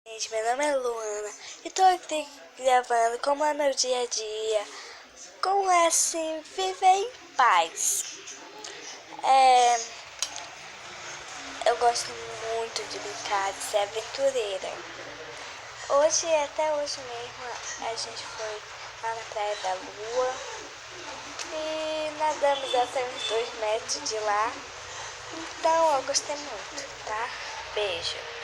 Gente, meu nome é Luana e tô aqui gravando como é meu dia a dia, como é assim, viver em paz. Eu gosto muito de brincar, de ser aventureira. Até hoje mesmo, a gente foi lá na Praia da Lua e nadamos até uns 2 metros de lá. Então eu gostei muito, tá? Beijo.